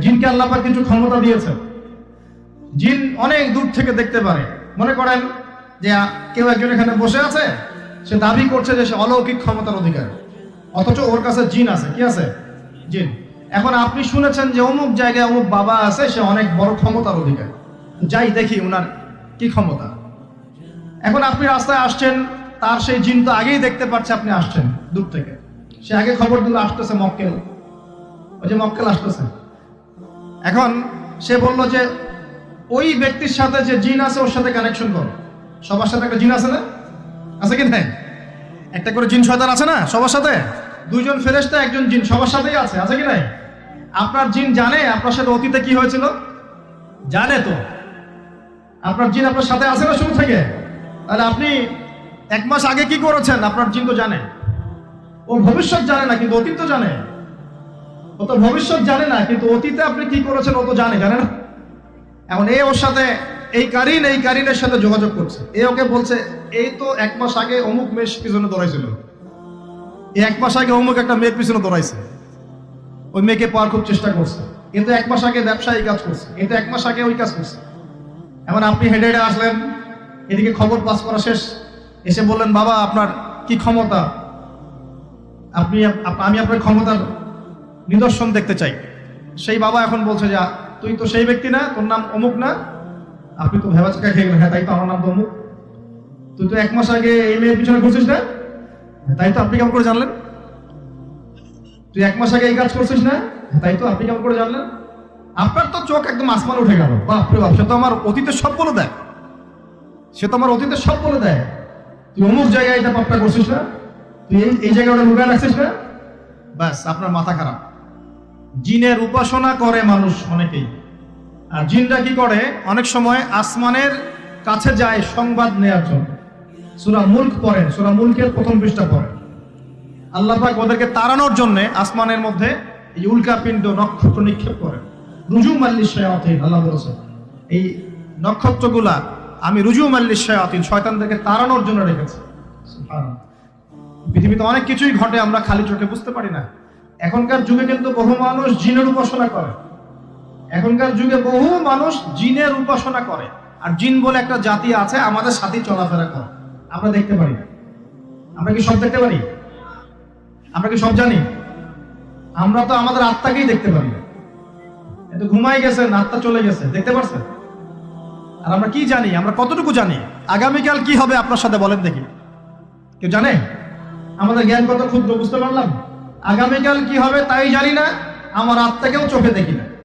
জিনকে আল্লাহ পাক কিছু ক্ষমতা দিয়েছেন। জিন অনেক দূর থেকে দেখতে পারে। মনে করেন যে কেউ একজন এখানে বসে আছে, সে দাবি করছে যে সে অলৌকিক ক্ষমতার অধিকার, অথচ ওর কাছে জিন আছে। কি আছে? জিন। এখন আপনি শুনেছেন যে অমুক জায়গায় অমুক বাবা আছে, সে অনেক বড় ক্ষমতার অধিকার, যাই দেখি ওনার কি ক্ষমতা। এখন আপনি রাস্তায় আসছেন, তার সেই জিন তো আগেই দেখতে পাচ্ছে আপনি আসছেন দূর থেকে, সে আগে খবর দিল আসতেছে মক্কেল, ওই যে মক্কেল আসতেছে। এখন সে বলল যে ওই ব্যক্তির সাথে যে জিন আছে ওর সাথে কানেকশন করো। সবার সাথে একটা জিন আছে না? আছে কি নাই? একটা করে জিন শয়তান আছে না সবার সাথে? দুইজন ফেরেশতা, একজন জিন, সবার সাথেই আছে। আছে কি নাই? আপনার জিন জানে আপনার সাথে অতীতে কি হয়েছিল? জানে তো। আপনার জিন আপনার সাথে আছে না শুরু থেকে? তাহলে আপনি 1 মাস আগে কি করেছেন আপনার জিন তো জানে। ও ভবিষ্যৎ জানে না, কিন্তু অতীত তো জানে। ও তো ভবিষ্যৎ জানে না, কিন্তু অতীতে আপনি কি করেছেন ও তো জানে না? এখন এই ওর সাথে এই কারিনের সাথে যোগাযোগ করছে। ওকে বলছে এই তো 1 মাস আগে অমুক মেয়ের পিছনে দৌড়াইছিল, এই 1 মাস আগে অমুক একটা মেয়ের পিছনে দৌড়াইছে, ওই মেয়েকে পাওয়ার খুব চেষ্টা করছে, কিন্তু 1 মাস আগে ব্যবসায়ী কাজ করছে, কিন্তু 1 মাস আগে ওই কাজ করছে। এখন আপনি হেঁটে হেঁটে আসলেন, এদিকে খবর পাস করা শেষ, এসে বললেন বাবা আপনার কি ক্ষমতা, আমি আপনার ক্ষমতার নিদর্শন দেখতে চাই। সেই বাবা এখন বলছে যে তুই তো সেই ব্যক্তি না, তোর নাম অমুক না? আপনি তো ভেবাচকা খেয়ে গেলেন। হ্যাঁ তাই তো, আমার নাম তো অমুক। তুই তো 1 মাস আগে এই মেয়ের পিছনে ঘুরছিস না? তাই তো, আপনি কেমন করে জানলেন? তুই 1 মাস আগে এই কাজ করছিস না? তাই তো, আপনি কেমন করে জানলেন? আপনার তো চোখ একদম আসমান উঠে গেল। বাপরে বাপ, সে তো আমার অতীতের সব বলে দেয়, তুই অমুক জায়গায় এটা পাপটা করছিস না? তুই এই জায়গায় ওটা লুকায় রাখছিস না? ব্যাস, আপনার মাথা খারাপ। জিনের উপাসনা করে মানুষ অনেকেই। আর জিনরা কি করে, অনেক সময় আসমানের কাছে যায় সংবাদ নেওয়ার জন্য। সূরা মুলক পড়েন, সূরা মুলকের 1ম পৃষ্ঠা পড়েন। আল্লাহ পাক ওদেরকে তাড়ানোর জন্য আসমানের মধ্যে এই উল্কাপিণ্ড নক্ষত্র নিক্ষেপ করেন। রুজুম আল্লিশ শায়াতিন, আল্লাহ বলেছেন এই নক্ষত্রগুলা আমি রুজুম আল্লিশ শায়াতিন, শয়তানদেরকে তাড়ানোর জন্য রেখেছি। সুবহানাল্লাহ। পৃথিবীতে অনেক কিছুই ঘটে, আমরা খালি চোখে বুঝতে পারি না। এখনকার যুগে কিন্তু বহু মানুষ জিনের উপাসনা করে। আর জিন বলে একটা জাতি আছে, আমাদের সাথে চলাফেরা করে, আমরা দেখতে পারি। আমরা কি সব দেখতে পারি? আমরা কি সব জানি? আমরা তো আমাদের আত্মাকেই দেখতে পারি। কিন্তু ঘুমাই গেছেন, আত্মা চলে গেছে, দেখতে পারছেন? আর আমরা কি জানি? আমরা কতটুকু জানি আগামীকাল কি হবে আপনার সাথে, বলেন দেখি। কেউ জানে? আমাদের জ্ঞান কত ক্ষুদ্র, বুঝতে পারলাম। আগামীকাল কি হবে তাই জানি না, আমার আত্মাকেও চোখে দেখি না।